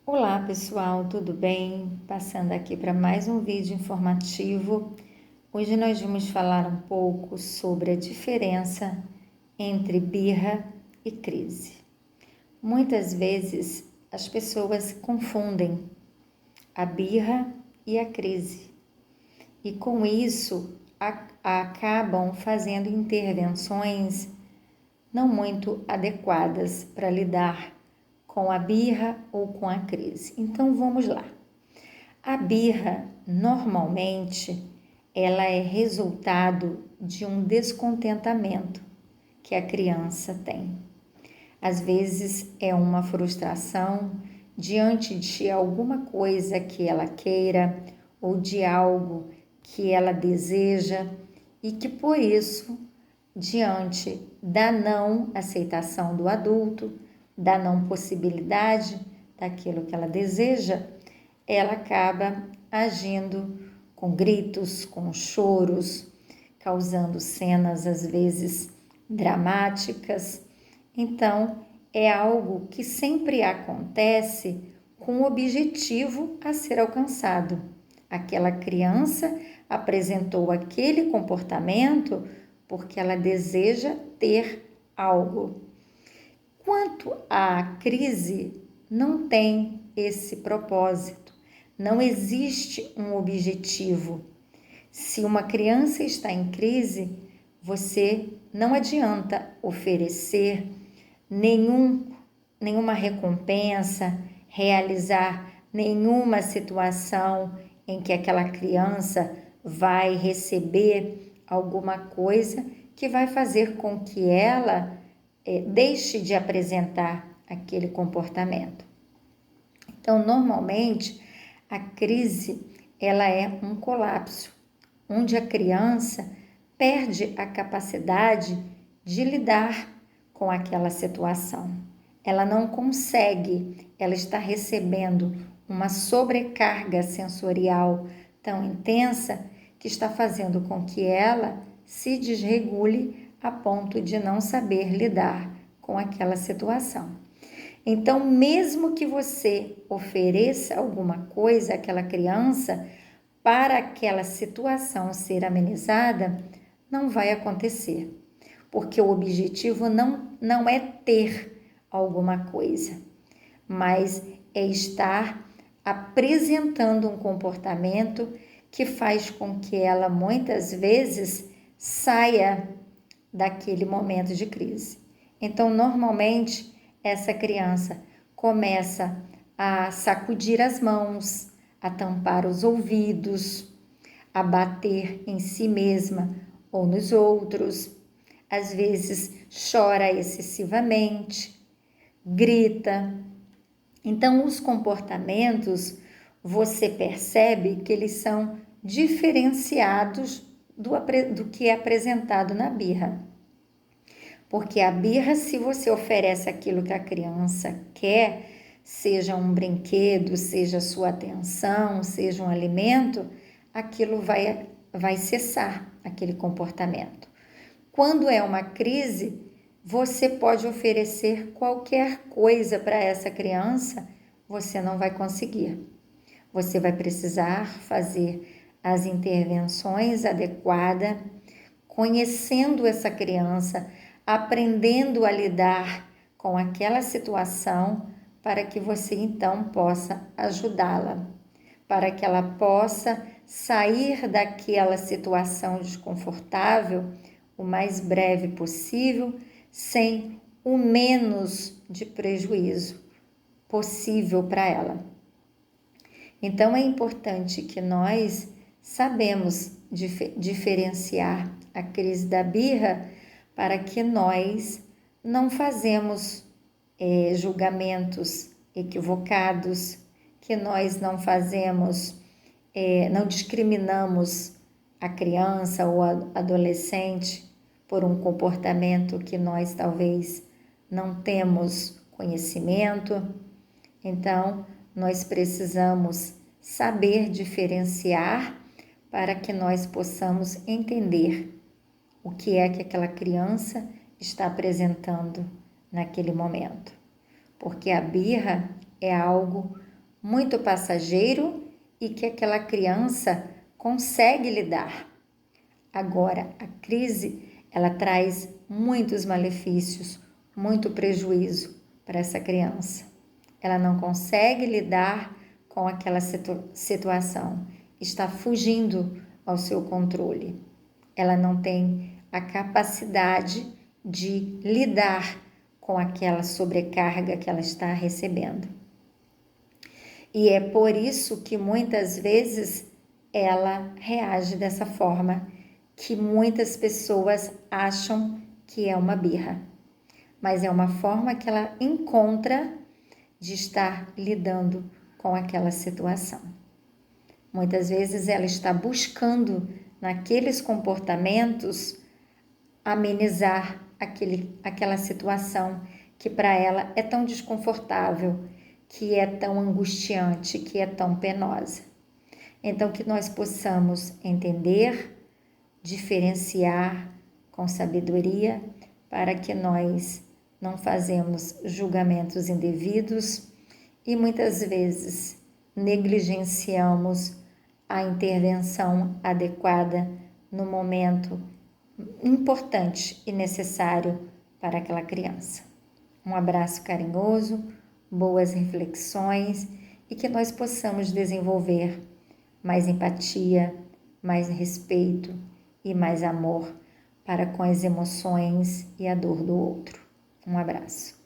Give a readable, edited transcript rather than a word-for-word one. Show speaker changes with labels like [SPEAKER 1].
[SPEAKER 1] Olá pessoal, tudo bem? Passando aqui para mais um vídeo informativo. Hoje nós vamos falar um pouco sobre a diferença entre birra e crise. Muitas vezes as pessoas confundem a birra e a crise e com isso acabam fazendo intervenções não muito adequadas para lidar com a birra ou com a crise. Então vamos lá. A birra, normalmente, ela é resultado de um descontentamento que a criança tem. Às vezes é uma frustração diante de alguma coisa que ela queira ou de algo que ela deseja e que por isso, diante da não aceitação do adulto, da não possibilidade daquilo que ela deseja, ela acaba agindo com gritos, com choros, causando cenas às vezes dramáticas. Então, é algo que sempre acontece com um objetivo a ser alcançado. Aquela criança apresentou aquele comportamento porque ela deseja ter algo. Quanto à crise, não tem esse propósito, não existe um objetivo. Se uma criança está em crise, você não adianta oferecer nenhuma recompensa, realizar nenhuma situação em que aquela criança vai receber alguma coisa que vai fazer com que ela deixe de apresentar aquele comportamento. Então, normalmente, a crise ela é um colapso, onde a criança perde a capacidade de lidar com aquela situação. Ela não consegue, ela está recebendo uma sobrecarga sensorial tão intensa que está fazendo com que ela se desregule a ponto de não saber lidar com aquela situação. Então, mesmo que você ofereça alguma coisa àquela criança para aquela situação ser amenizada, não vai acontecer, porque o objetivo não é ter alguma coisa, mas é estar apresentando um comportamento que faz com que ela muitas vezes saia daquele momento de crise. Então, normalmente, essa criança começa a sacudir as mãos, a tampar os ouvidos, a bater em si mesma ou nos outros, às vezes chora excessivamente, grita. Então, os comportamentos, você percebe que eles são diferenciados do que é apresentado na birra. Porque a birra, se você oferece aquilo que a criança quer, seja um brinquedo, seja sua atenção, seja um alimento, aquilo vai cessar, aquele comportamento. Quando é uma crise, você pode oferecer qualquer coisa para essa criança, você não vai conseguir. Você vai precisar fazer as intervenções adequadas, conhecendo essa criança, aprendendo a lidar com aquela situação, para que você então possa ajudá-la, para que ela possa sair daquela situação desconfortável o mais breve possível, sem o menos de prejuízo possível para ela. Então é importante que nós sabemos diferenciar a crise da birra para que nós não fazemos julgamentos equivocados, que nós não fazemos, não discriminamos a criança ou a adolescente por um comportamento que nós talvez não temos conhecimento. Então, nós precisamos saber diferenciar para que nós possamos entender o que é que aquela criança está apresentando naquele momento. Porque a birra é algo muito passageiro e que aquela criança consegue lidar. Agora, a crise, ela traz muitos malefícios, muito prejuízo para essa criança. Ela não consegue lidar com aquela situação, está fugindo ao seu controle. Ela não tem a capacidade de lidar com aquela sobrecarga que ela está recebendo. E é por isso que muitas vezes ela reage dessa forma, que muitas pessoas acham que é uma birra, mas é uma forma que ela encontra de estar lidando com aquela situação. Muitas vezes ela está buscando naqueles comportamentos amenizar aquela situação que para ela é tão desconfortável, que é tão angustiante, que é tão penosa. Então, que nós possamos entender, diferenciar com sabedoria, para que nós não fazemos julgamentos indevidos e muitas vezes negligenciamos a intervenção adequada no momento importante e necessário para aquela criança. Um abraço carinhoso, boas reflexões e que nós possamos desenvolver mais empatia, mais respeito e mais amor para com as emoções e a dor do outro. Um abraço.